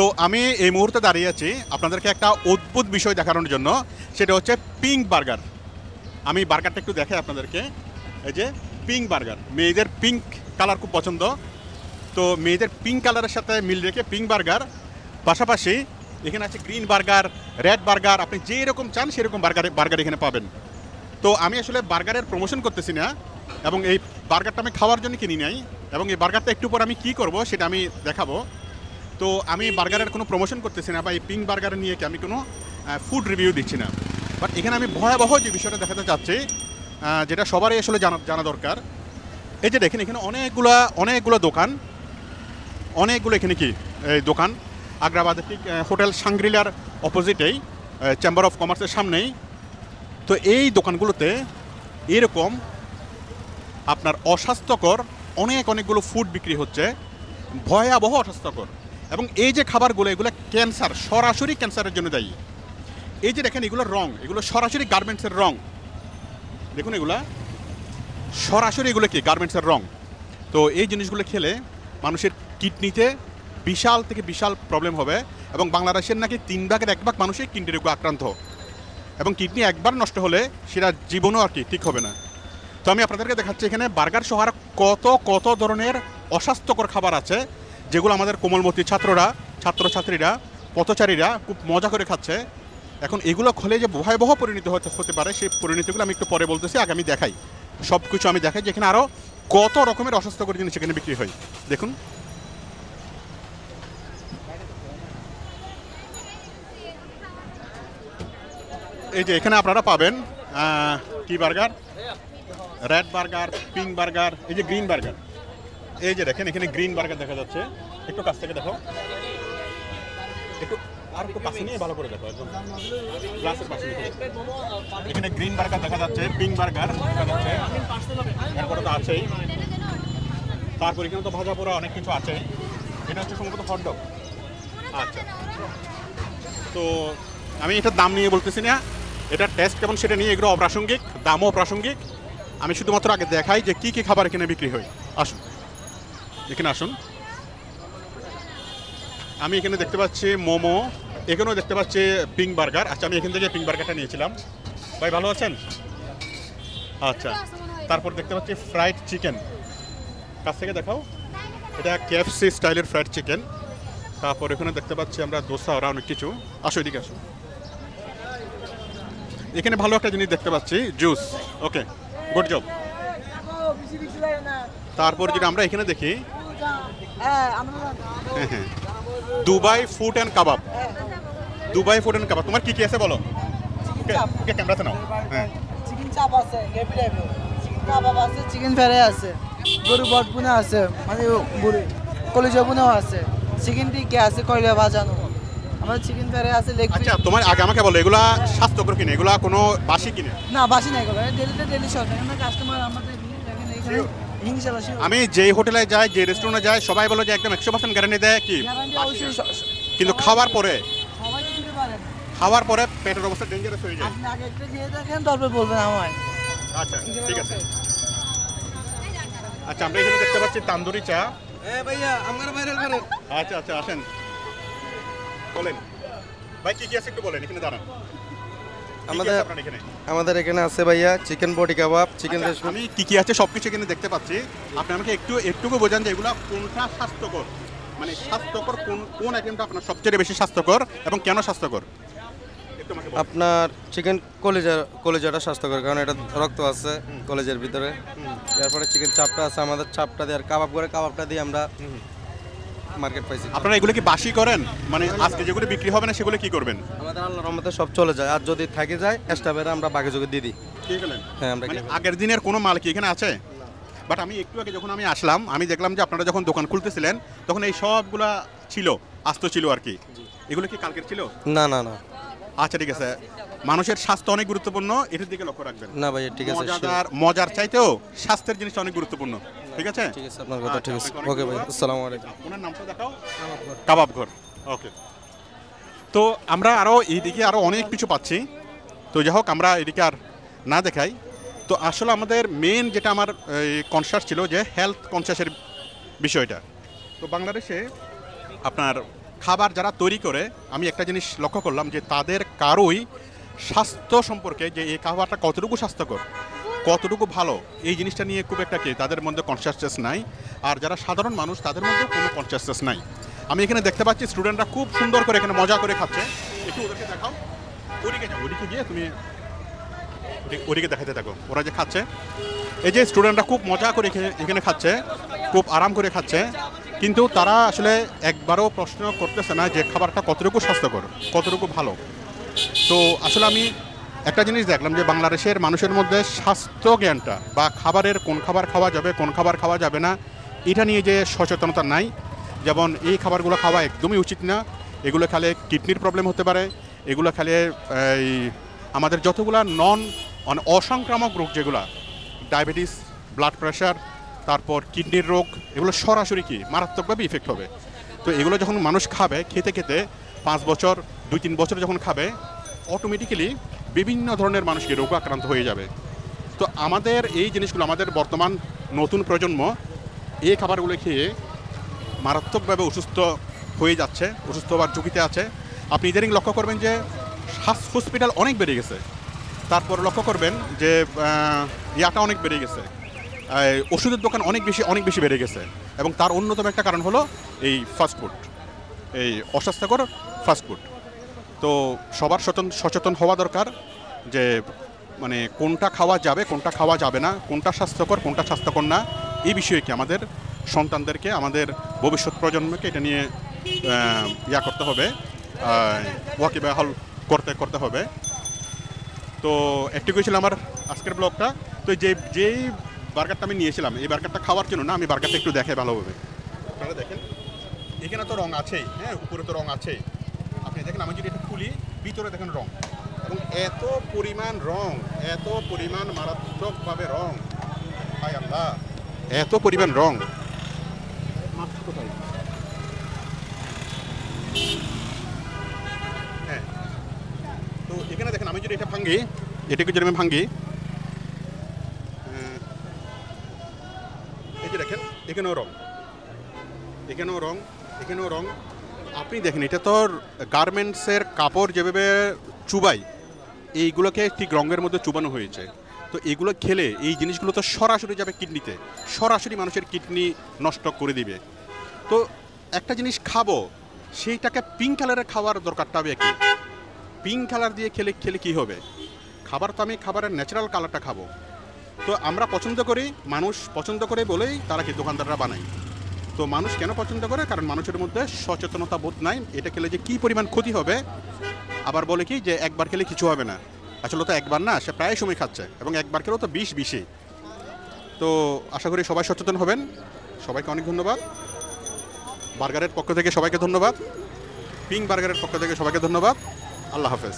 তো আমি এই মুহূর্তে দাঁড়িয়ে আছি আপনাদেরকে একটা অদ্ভুত বিষয় দেখানোর জন্য, সেটা হচ্ছে পিঙ্ক বার্গার। আমি বার্গারটা একটু দেখাই আপনাদেরকে। এই যে পিঙ্ক বার্গার, মেয়েদের পিঙ্ক কালার খুব পছন্দ, তো মেয়েদের পিঙ্ক কালারের সাথে মিল রেখে পিঙ্ক বার্গার। পাশাপাশি এখানে আছে গ্রিন বার্গার, রেড বার্গার, আপনি যেরকম চান সেরকম বার্গার এখানে পাবেন। তো আমি আসলে বার্গারের প্রমোশন করতেছি না, এবং এই বার্গারটা আমি খাওয়ার জন্য কিনি নাই, এবং এই বার্গারটা একটু পর আমি কী করব সেটা আমি দেখাবো। তো আমি বার্গারের কোনো প্রমোশন করতেছি না, বা এই পিঙ্ক বার্গার নিয়ে কি আমি কোনো ফুড রিভিউ দিচ্ছি না। বাট এখানে আমি ভয়াবহ যে বিষয়টা দেখাতে চাচ্ছি, যেটা সবারই আসলে জানা দরকার। এই যে দেখেন এখানে অনেকগুলো দোকান, অনেকগুলো এখানে কি এই দোকান আগ্রাবাদের ঠিক হোটেল সাংগ্রিলার অপোজিটেই, চেম্বার অফ কমার্সের সামনেই। তো এই দোকানগুলোতে এরকম আপনার অস্বাস্থ্যকর অনেকগুলো ফুড বিক্রি হচ্ছে, ভয়াবহ অস্বাস্থ্যকর। এবং এই যে খাবারগুলো, এগুলো ক্যান্সার, সরাসরি ক্যান্সারের জন্য দায়ী। এই যে দেখেন এগুলো রং, এগুলো সরাসরি গার্মেন্টসের রং, দেখুন এগুলা সরাসরি এগুলো কি গার্মেন্টসের রং। তো এই জিনিসগুলো খেলে মানুষের কিডনিতে বিশাল থেকে বিশাল প্রবলেম হবে, এবং বাংলাদেশের নাকি 3 ভাগের 1 ভাগ মানুষের কিডনি রোগে আক্রান্ত, এবং কিডনি একবার নষ্ট হলে সেটা জীবনও আর কি ঠিক হবে না। তো আমি আপনাদেরকে দেখাচ্ছি এখানে বার্গার সহ আর কত ধরনের অস্বাস্থ্যকর খাবার আছে, যেগুলো আমাদের কোমলমতি ছাত্রছাত্রীরা, পথচারীরা খুব মজা করে খাচ্ছে। এখন এগুলো খেলে যে ভয়াবহ পরিণতি হতে পারে, সেই পরিণতিগুলো আমি একটু পরে বলতেছি, আগে আমি দেখাই সব কিছু। আমি দেখাই যেখানে আরও কত রকমের অস্বাস্থ্যকর জিনিস এখানে বিক্রি হয়। দেখুন এই যে এখানে আপনারা পাবেন কি burger, red burger, pink burger, এই যে গ্রিন বার্গার। এই যে দেখেন এখানে গ্রিন বার্গার দেখা যাচ্ছে, একটু কাছ থেকে দেখো, একটু কাছে নিয়ে ভালো করে দেখো, একদম গ্লাসের পাশে। এখানে গ্রিন বার্গার দেখা যাচ্ছে, পিঙ্ক বার্গার দেখা যাচ্ছে, এরপরে তো আছেই। তারপর এখানে তো ভাজা পোড়া অনেক কিছু আছে। এটা হচ্ছে সম্ভবত হটডগ। আচ্ছা, তো আমি এটার দাম নিয়ে বলতেছি না, এটার টেস্ট কেমন সেটা নিয়ে এগুলো অপ্রাসঙ্গিক, দামও অপ্রাসঙ্গিক। আমি শুধুমাত্র আগে দেখাই যে কী কী খাবার এখানে বিক্রি হয়। আসুন এখানে আসুন। আমি এখানে দেখতে পাচ্ছি মোমো, এখানেও দেখতে পাচ্ছি পিঙ্ক বার্গার। আচ্ছা, আমি এখান থেকে পিঙ্ক বার্গারটা নিয়েছিলাম। ভাই ভালো আছেন? আচ্ছা, তারপর দেখতে পাচ্ছি ফ্রাইড চিকেন, কাছ থেকে দেখাও, এটা KFC স্টাইলের ফ্রাইড চিকেন। তারপর এখানে দেখতে পাচ্ছি আমরা দোসা, ওরা অনেক কিছু। আসো এদিকে আসো। এখানে ভালো একটা জিনিস দেখতে পাচ্ছি, জুস। ওকে, গুড জব। তারপর যেটা আমরা এখানে দেখি, হ্যাঁ, Dubai food and kebab. Dubai food and kebab, তোমার কি কি আছে বলো? ওকে, ক্যামেরাতে নাও। হ্যাঁ, চিকেন চাপ আছে, চিকেন কাবাব আছে, চিকেন ফ্রাই আছে, গরু বটপুনা আছে, মানে কলিজা বুনাও আছে, চিকেন টিক্কা আছে, কয়লা ভাজানো, আমাদের চিকেন ফ্রাই আছে, লেগ পিস। আচ্ছা, তোমার আগে আমাকে বলো, এগুলা স্বাস্থ্যকর কিনা? এগুলা কোনো বাসি কিনা? না, বাসি নাই, এগুলো ডেলি সরকার। আমরা কাস্টমার আমাদের দেখেন এখানে ইনশাআল্লাহ। আমি যেই হোটেলে যাই, যে রেস্টুরেন্টে যাই, সবাই বলে যে একদম 100% গ্যারান্টি দেয় কি, কিন্তু খাওয়ার পরে পেটের অবস্থা ডেঞ্জারাস হয়ে যায়। আপনি আগে একটা খেয়ে দেখেন, তারপর বলবেন আমায়। আচ্ছা, ঠিক আছে। আচ্ছা, আমরা এখানে দেখতে পাচ্ছি তান্দুরি চা। ভাইয়া আমার ভাইরাল করেন। আচ্ছা আচ্ছা, আসেন বলেন ভাই, কি কি আছে একটু বলেন। এখানে দাঁড়ান, আমাদের এখানে আছে ভাইয়া চিকেন বডি কাবাব, চিকেন রেশমি। আমি কি কি আছে সবকিছু এখানে দেখতে পাচ্ছি। আপনি আমাকে একটুকু বোঝান যে এগুলো কোনটা স্বাস্থ্যকর, মানে স্বাস্থ্যকর কোন আইটেমটা আপনার সবচেয়ে বেশি স্বাস্থ্যকর এবং কেন স্বাস্থ্যকর? আপনার চিকেন কলেজাটা স্বাস্থ্যকর, কারণ এটা রক্ত আছে কলেজের ভিতরে। তারপরে চিকেন চাপটা আছে, আমাদের চাপটা দিয়ে আর কাবাব করে কাবাবটা দিয়ে আমরা মার্কেট পাইছি। আপনারা এগুলো কি বাসি করেন? মানে আজকে যেগুলো বিক্রি হবে না সেগুলো কি করবেন? আমাদের আল্লাহর রহমতে সব চলে যায়, আর যদি থাকে যায় এক্সট্রা বেড়ে আমরা বাকি যোগে দিয়ে দিই। হ্যাঁ, আমরা আগের দিনের কোনো মাল কি এখানে আছে? বাট আমি একটু আগে যখন আমি আসলাম, আমি দেখলাম যে আপনারা যখন দোকান খুলতেছিলেন তখন এই সবগুলা ছিল, আস্ত ছিল আর কি। এগুলো কি কালকের ছিল? না না না। আচ্ছা, ঠিক আছে। মানুষের স্বাস্থ্য অনেক গুরুত্বপূর্ণ, এটার দিকে লক্ষ্য রাখবেন। না ভাই, ঠিক আছে। মজার চাইতেও স্বাস্থ্যের জিনিসটা অনেক গুরুত্বপূর্ণ। ঠিক আছে, ঠিক আছে, আপনার কথা ঠিক আছে। ওকে ভাই, আসসালামু আলাইকুম। ওনার নামটা দেখাও, কাবাব ঘর। ওকে, তো আমরা আরও এইদিকে আরও অনেক কিছু পাচ্ছি। তো যাই হোক, আমরা এদিকে আর না দেখাই। তো আসলে আমাদের মেন যেটা আমার কনসাস ছিল যে হেলথ কনসাসের বিষয়টা। তো বাংলাদেশে আপনার খাবার যারা তৈরি করে আমি একটা জিনিস লক্ষ্য করলাম যে তাদের কারোই স্বাস্থ্য সম্পর্কে যে এই খাবারটা কতটুকু স্বাস্থ্যকর, কতটুকু ভালো, এই জিনিসটা নিয়ে খুব একটা তাদের মধ্যে কনসিয়াসনেস নাই। আর যারা সাধারণ মানুষ তাদের মধ্যে কোনো কনসিয়াসনেস নাই। আমি এখানে দেখতে পাচ্ছি স্টুডেন্টরা খুব সুন্দর করে এখানে মজা করে খাচ্ছে। একটু ওদেরকে দেখাও, ওদিকে যাও, ওদিকে গিয়ে তুমি ওদিকে দেখাতে থাকো ওরা যে খাচ্ছে। এই যে স্টুডেন্টরা খুব মজা করে এখানে খাচ্ছে, খুব আরাম করে খাচ্ছে, কিন্তু তারা আসলে একবারও প্রশ্ন করতেছে না যে খাবারটা কতটুকু স্বাস্থ্যকর, কতটুকু ভালো। তো আসলে আমি একটা জিনিস দেখলাম যে বাংলাদেশের মানুষের মধ্যে স্বাস্থ্য জ্ঞানটা বা খাবারের কোন খাবার খাওয়া যাবে কোন খাবার খাওয়া যাবে না এটা নিয়ে যে সচেতনতা নাই। যেমন এই খাবারগুলো খাওয়া একদমই উচিত না, এগুলো খেলে কিডনির প্রবলেম হতে পারে, এগুলো খেলে এই আমাদের যতগুলা অসংক্রামক রোগ যেগুলো ডায়াবেটিস, ব্লাড প্রেশার, তারপর কিডনির রোগ, এগুলো সরাসরি কি মারাত্মকভাবে ইফেক্ট হবে। তো এগুলো যখন মানুষ খাবে, খেতে খেতে 5 বছর 2-3 বছর যখন খাবে, অটোমেটিক্যালি বিভিন্ন ধরনের মানুষকে রোগ আক্রান্ত হয়ে যাবে। তো আমাদের এই জিনিসগুলো, আমাদের বর্তমান নতুন প্রজন্ম এই খাবারগুলো খেয়ে মারাত্মকভাবে অসুস্থ হয়ে যাচ্ছে, অসুস্থ হওয়ার ঝুঁকিতে আছে। আপনি ইদানিং লক্ষ্য করবেন যে হসপিটাল অনেক বেড়ে গেছে, তারপর লক্ষ্য করবেন যে ইয়াটা অনেক বেড়ে গেছে, ওষুধের দোকান অনেক বেশি বেড়ে গেছে। এবং তার অন্যতম একটা কারণ হলো এই ফাস্টফুড, এই অস্বাস্থ্যকর ফাস্টফুড। তো সবার সচেতন হওয়া দরকার যে মানে কোনটা খাওয়া যাবে কোনটা খাওয়া যাবে না, কোনটা স্বাস্থ্যকর কোনটা স্বাস্থ্যকর না, এই বিষয়ে কি আমাদের সন্তানদেরকে, আমাদের ভবিষ্যৎ প্রজন্মকে এটা নিয়ে করতে হবে, ওয়াকিবহাল করতে হবে। তো একটুকুই ছিল আমার আজকের ব্লগটা। তো যেই বার্গারটা আমি নিয়েছিলাম, এই বার্গারটা খাওয়ার জন্য না, আমি বার্গারটা একটু দেখে ভালোভাবে। আপনারা দেখেন এখানে তো রং আছেই, হ্যাঁ উপরে তো রং আছেই। আপনি দেখেন আমি যদি এটা খুলি, ভিতরে দেখেন রং, এবং এত পরিমাণ রং, এত পরিমাণ মারাত্মকভাবে রং, হায় আল্লাহ, এত পরিমাণ রং। হ্যাঁ, তো এখানে দেখেন আমি যদি এটা ভাঙি, এটাকে যদি আমি ভাঙি, এই যে দেখেন এখানেও রং, এখানেও রং, এখানেও রং। আপনি দেখেন এটা তো গার্মেন্টসের কাপড় যেভাবে চুবাই, এইগুলোকে ঠিক রঙের মধ্যে চুবানো হয়েছে। তো এগুলো খেলে এই জিনিসগুলো তো সরাসরি যাবে কিডনিতে, সরাসরি মানুষের কিডনি নষ্ট করে দিবে। তো একটা জিনিস খাবো, সেইটাকে পিঙ্ক কালারের খাওয়ার দরকারটা হবে কি? পিঙ্ক কালার দিয়ে খেলে কি হবে? খাবার তো আমি খাবারের ন্যাচারাল কালারটা খাবো। তো আমরা পছন্দ করি, মানুষ পছন্দ করে বলেই তারা কি দোকানদাররা বানায়। তো মানুষ কেন পছন্দ করে? কারণ মানুষের মধ্যে সচেতনতা বোধ নাই, এটা খেলে যে কী পরিমাণ ক্ষতি হবে। আবার বলে কি যে একবার খেলে কিছু হবে না, আসলে তো একবার না, সে প্রায় সময় খাচ্ছে, এবং একবার খেলেও তো 20 তো আশা করি সবাই সচেতন হবেন। সবাইকে অনেক ধন্যবাদ। বার্গারের পক্ষ থেকে সবাইকে ধন্যবাদ, পিঙ্ক বার্গারের পক্ষ থেকে সবাইকে ধন্যবাদ। আল্লাহ হাফেজ।